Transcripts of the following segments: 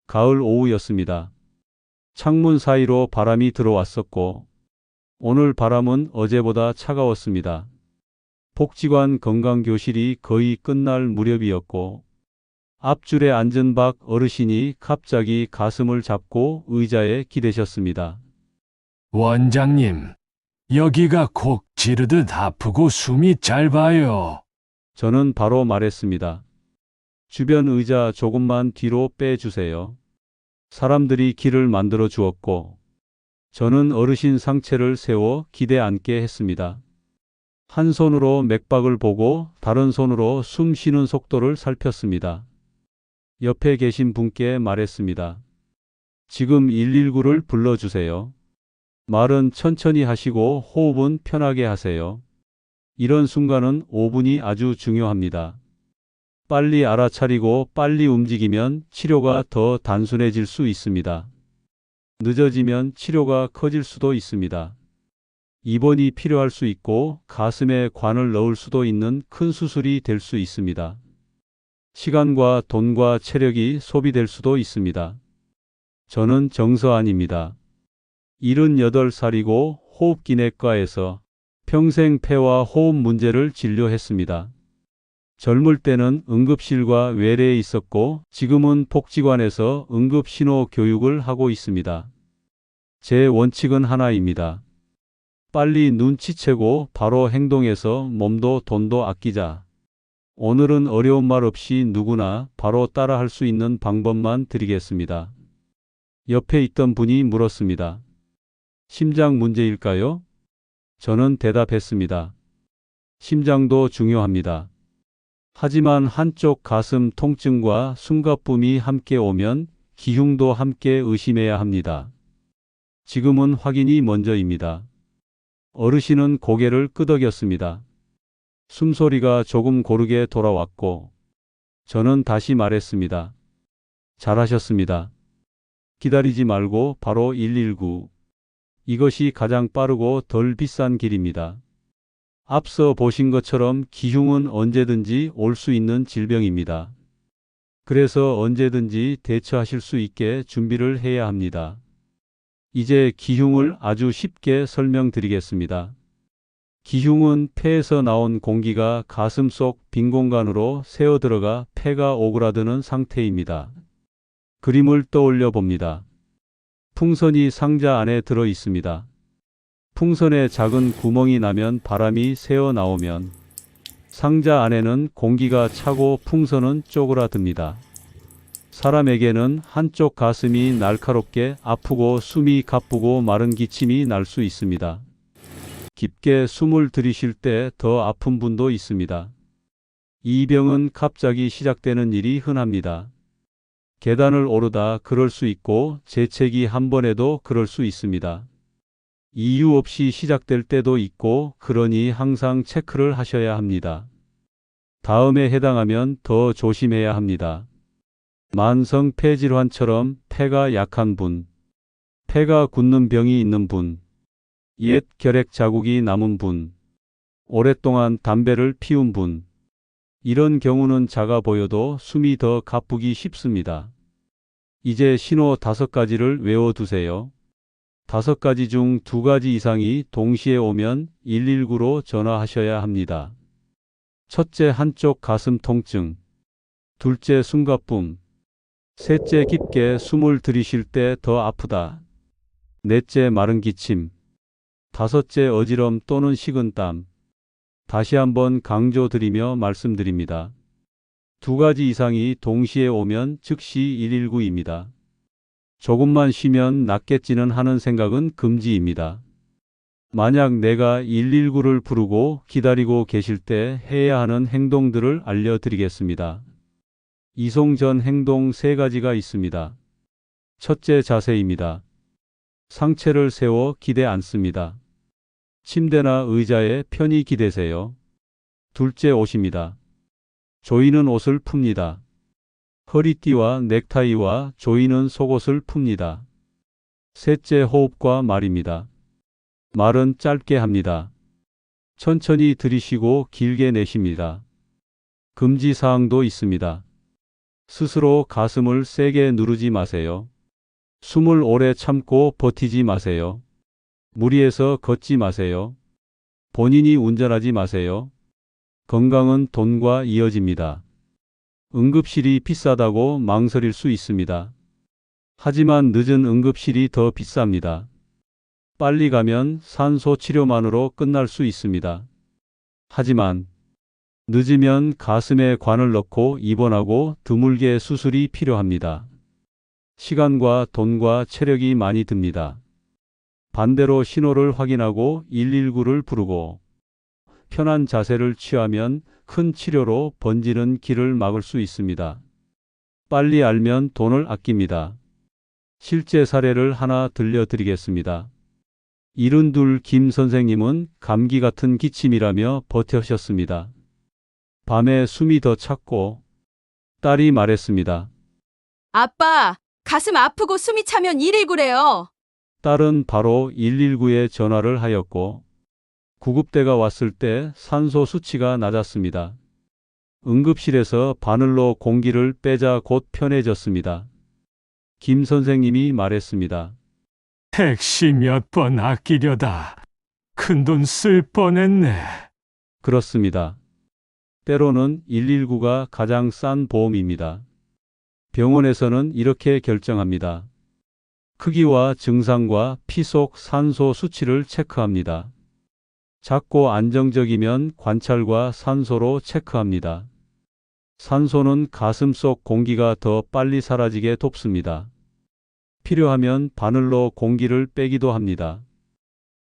가을 오후였습니다. 창문 사이로 바람이 들어왔었고 오늘 바람은 어제보다 차가웠습니다. 복지관 건강교실이 거의 끝날 무렵이었고 앞줄에 앉은 박 어르신이 갑자기 가슴을 잡고 의자에 기대셨습니다. 원장님, 여기가 콕 지르듯 아프고 숨이 짧아요. 저는 바로 말했습니다. 주변 의자 조금만 뒤로 빼주세요. 사람들이 길을 만들어 주었고 저는 어르신 상체를 세워 기대 앉게 했습니다. 한 손으로 맥박을 보고 다른 손으로 숨 쉬는 속도를 살폈습니다. 옆에 계신 분께 말했습니다. 지금 119를 불러주세요. 말은 천천히 하시고 호흡은 편하게 하세요. 이런 순간은 5분이 아주 중요합니다. 빨리 알아차리고 빨리 움직이면 치료가 더 단순해질 수 있습니다. 늦어지면 치료가 커질 수도 있습니다. 입원이 필요할 수 있고 가슴에 관을 넣을 수도 있는 큰 수술이 될 수 있습니다. 시간과 돈과 체력이 소비될 수도 있습니다. 저는 정서안입니다. 78살이고 호흡기내과에서 평생 폐와 호흡 문제를 진료했습니다. 젊을 때는 응급실과 외래에 있었고 지금은 복지관에서 응급신호 교육을 하고 있습니다. 제 원칙은 하나입니다. 빨리 눈치채고 바로 행동해서 몸도 돈도 아끼자. 오늘은 어려운 말 없이 누구나 바로 따라할 수 있는 방법만 드리겠습니다. 옆에 있던 분이 물었습니다. 심장 문제일까요? 저는 대답했습니다. 심장도 중요합니다. 하지만 한쪽 가슴 통증과 숨가쁨이 함께 오면 기흉도 함께 의심해야 합니다. 지금은 확인이 먼저입니다. 어르신은 고개를 끄덕였습니다. 숨소리가 조금 고르게 돌아왔고 저는 다시 말했습니다. 잘하셨습니다. 기다리지 말고 바로 119. 이것이 가장 빠르고 덜 비싼 길입니다. 앞서 보신 것처럼 기흉은 언제든지 올 수 있는 질병입니다. 그래서 언제든지 대처하실 수 있게 준비를 해야 합니다. 이제 기흉을 아주 쉽게 설명드리겠습니다. 기흉은 폐에서 나온 공기가 가슴 속 빈 공간으로 새어 들어가 폐가 오그라드는 상태입니다. 그림을 떠올려 봅니다. 풍선이 상자 안에 들어 있습니다. 풍선에 작은 구멍이 나면 바람이 새어 나오면 상자 안에는 공기가 차고 풍선은 쪼그라듭니다. 사람에게는 한쪽 가슴이 날카롭게 아프고 숨이 가쁘고 마른 기침이 날 수 있습니다. 깊게 숨을 들이쉴 때 더 아픈 분도 있습니다. 이 병은 갑자기 시작되는 일이 흔합니다. 계단을 오르다 그럴 수 있고 재채기 한 번에도 그럴 수 있습니다. 이유 없이 시작될 때도 있고 그러니 항상 체크를 하셔야 합니다. 다음에 해당하면 더 조심해야 합니다. 만성 폐질환처럼 폐가 약한 분, 폐가 굳는 병이 있는 분, 옛 결핵 자국이 남은 분, 오랫동안 담배를 피운 분, 이런 경우는 작아 보여도 숨이 더 가쁘기 쉽습니다. 이제 신호 5가지를 외워두세요. 5가지 중 2가지 이상이 동시에 오면 119로 전화하셔야 합니다. 첫째, 한쪽 가슴 통증. 둘째, 숨가쁨. 셋째, 깊게 숨을 들이쉴 때 더 아프다. 넷째, 마른 기침. 다섯째, 어지럼 또는 식은땀. 다시 한번 강조드리며 말씀드립니다. 2가지 이상이 동시에 오면 즉시 119입니다. 조금만 쉬면 낫겠지는 하는 생각은 금지입니다. 만약 내가 119를 부르고 기다리고 계실 때 해야 하는 행동들을 알려드리겠습니다. 이송 전 행동 3가지가 있습니다. 첫째, 자세입니다. 상체를 세워 기대 앉습니다. 침대나 의자에 편히 기대세요. 둘째, 옷입니다. 조이는 옷을 풉니다. 허리띠와 넥타이와 조이는 속옷을 풉니다. 셋째, 호흡과 말입니다. 말은 짧게 합니다. 천천히 들이쉬고 길게 내쉽니다. 금지 사항도 있습니다. 스스로 가슴을 세게 누르지 마세요. 숨을 오래 참고 버티지 마세요. 무리해서 걷지 마세요. 본인이 운전하지 마세요. 건강은 돈과 이어집니다. 응급실이 비싸다고 망설일 수 있습니다. 하지만 늦은 응급실이 더 비쌉니다. 빨리 가면 산소 치료만으로 끝날 수 있습니다. 하지만 늦으면 가슴에 관을 넣고 입원하고 드물게 수술이 필요합니다. 시간과 돈과 체력이 많이 듭니다. 반대로 신호를 확인하고 119를 부르고 편한 자세를 취하면 큰 치료로 번지는 길을 막을 수 있습니다. 빨리 알면 돈을 아낍니다. 실제 사례를 하나 들려드리겠습니다. 72 김 선생님은 감기 같은 기침이라며 버텨셨습니다. 밤에 숨이 더 찼고 딸이 말했습니다. 아빠, 가슴 아프고 숨이 차면 119래요. 딸은 바로 119에 전화를 하였고 구급대가 왔을 때 산소 수치가 낮았습니다. 응급실에서 바늘로 공기를 빼자 곧 편해졌습니다. 김 선생님이 말했습니다. 택시 몇 번 아끼려다 큰돈 쓸 뻔했네. 그렇습니다. 때로는 119가 가장 싼 보험입니다. 병원에서는 이렇게 결정합니다. 크기와 증상과 피 속 산소 수치를 체크합니다. 작고 안정적이면 관찰과 산소로 체크합니다. 산소는 가슴 속 공기가 더 빨리 사라지게 돕습니다. 필요하면 바늘로 공기를 빼기도 합니다.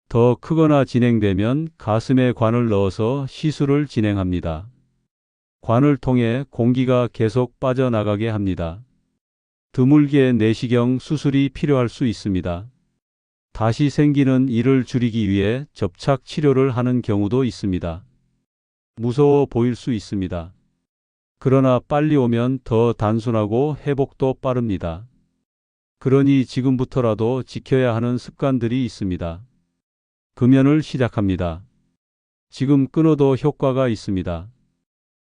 더 크거나 진행되면 가슴에 관을 넣어서 시술을 진행합니다. 관을 통해 공기가 계속 빠져나가게 합니다. 드물게 내시경 수술이 필요할 수 있습니다. 다시 생기는 일을 줄이기 위해 접착 치료를 하는 경우도 있습니다. 무서워 보일 수 있습니다. 그러나 빨리 오면 더 단순하고 회복도 빠릅니다. 그러니 지금부터라도 지켜야 하는 습관들이 있습니다. 금연을 시작합니다. 지금 끊어도 효과가 있습니다.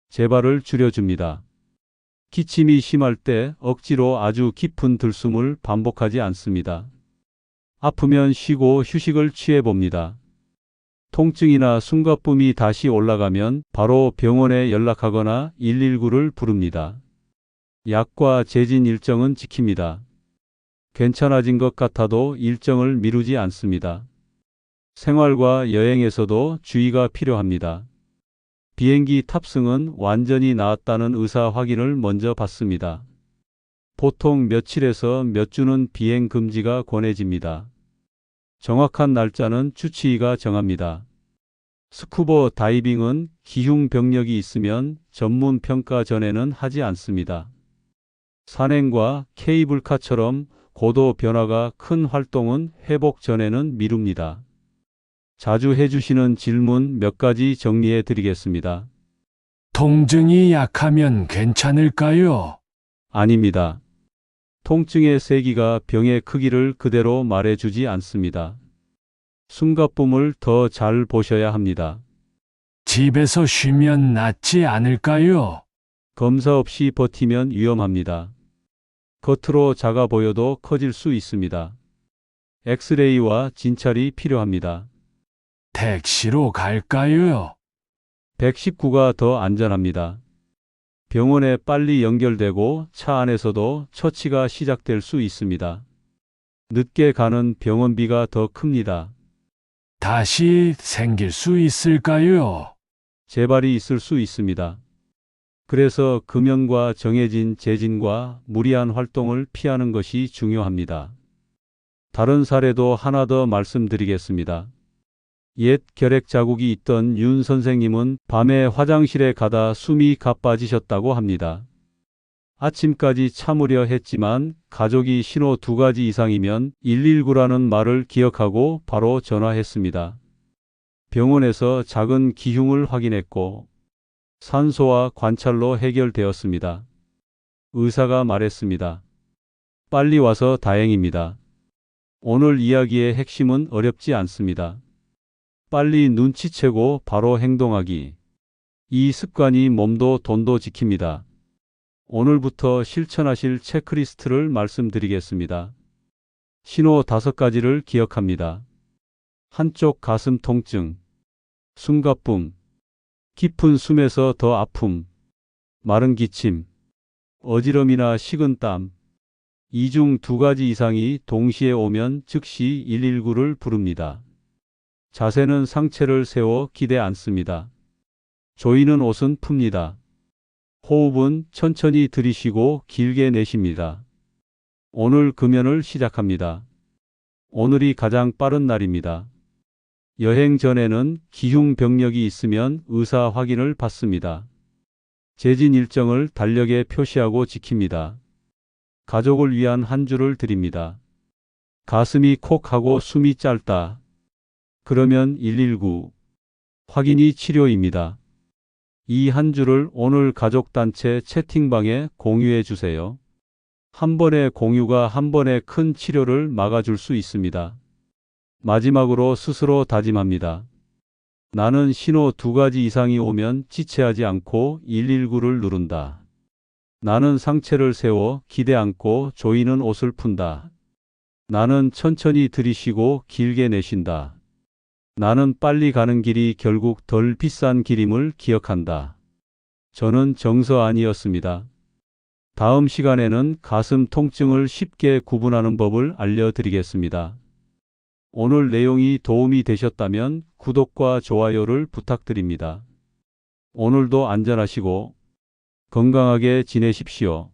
재발을 줄여줍니다. 기침이 심할 때 억지로 아주 깊은 들숨을 반복하지 않습니다. 아프면 쉬고 휴식을 취해봅니다. 통증이나 숨가쁨이 다시 올라가면 바로 병원에 연락하거나 119를 부릅니다. 약과 재진 일정은 지킵니다. 괜찮아진 것 같아도 일정을 미루지 않습니다. 생활과 여행에서도 주의가 필요합니다. 비행기 탑승은 완전히 나았다는 의사 확인을 먼저 받습니다. 보통 며칠에서 몇 주는 비행 금지가 권해집니다. 정확한 날짜는 주치의가 정합니다. 스쿠버 다이빙은 기흉 병력이 있으면 전문 평가 전에는 하지 않습니다. 산행과 케이블카처럼 고도 변화가 큰 활동은 회복 전에는 미룹니다. 자주 해주시는 질문 몇 가지 정리해 드리겠습니다. 통증이 약하면 괜찮을까요? 아닙니다. 통증의 세기가 병의 크기를 그대로 말해주지 않습니다. 숨가쁨을 더 잘 보셔야 합니다. 집에서 쉬면 낫지 않을까요? 검사 없이 버티면 위험합니다. 겉으로 작아 보여도 커질 수 있습니다. 엑스레이와 진찰이 필요합니다. 택시로 갈까요? 119가 더 안전합니다. 병원에 빨리 연결되고 차 안에서도 처치가 시작될 수 있습니다. 늦게 가는 병원비가 더 큽니다. 다시 생길 수 있을까요? 재발이 있을 수 있습니다. 그래서 금연과 정해진 재진과 무리한 활동을 피하는 것이 중요합니다. 다른 사례도 하나 더 말씀드리겠습니다. 옛 결핵 자국이 있던 윤 선생님은 밤에 화장실에 가다 숨이 가빠지셨다고 합니다. 아침까지 참으려 했지만 가족이 신호 2가지 이상이면 119라는 말을 기억하고 바로 전화했습니다. 병원에서 작은 기흉을 확인했고 산소와 관찰로 해결되었습니다. 의사가 말했습니다. 빨리 와서 다행입니다. 오늘 이야기의 핵심은 어렵지 않습니다. 빨리 눈치채고 바로 행동하기. 이 습관이 몸도 돈도 지킵니다. 오늘부터 실천하실 체크리스트를 말씀드리겠습니다. 신호 5가지를 기억합니다. 한쪽 가슴 통증, 숨가쁨, 깊은 숨에서 더 아픔, 마른 기침, 어지럼이나 식은땀. 이 중 2가지 이상이 동시에 오면 즉시 119를 부릅니다. 자세는 상체를 세워 기대 앉습니다. 조이는 옷은 풉니다. 호흡은 천천히 들이쉬고 길게 내쉽니다. 오늘 금연을 시작합니다. 오늘이 가장 빠른 날입니다. 여행 전에는 기흉 병력이 있으면 의사 확인을 받습니다. 재진 일정을 달력에 표시하고 지킵니다. 가족을 위한 한 주를 드립니다. 가슴이 콕 하고 숨이 짧다. 그러면 119. 확인이 치료입니다. 이 한 주를 오늘 가족단체 채팅방에 공유해 주세요. 한 번의 공유가 한 번의 큰 치료를 막아줄 수 있습니다. 마지막으로 스스로 다짐합니다. 나는 신호 2가지 이상이 오면 지체하지 않고 119를 누른다. 나는 상체를 세워 기대 앉고 조이는 옷을 푼다. 나는 천천히 들이쉬고 길게 내쉰다. 나는 빨리 가는 길이 결국 덜 비싼 길임을 기억한다. 저는 정서안이었습니다. 다음 시간에는 가슴 통증을 쉽게 구분하는 법을 알려드리겠습니다. 오늘 내용이 도움이 되셨다면 구독과 좋아요를 부탁드립니다. 오늘도 안전하시고 건강하게 지내십시오.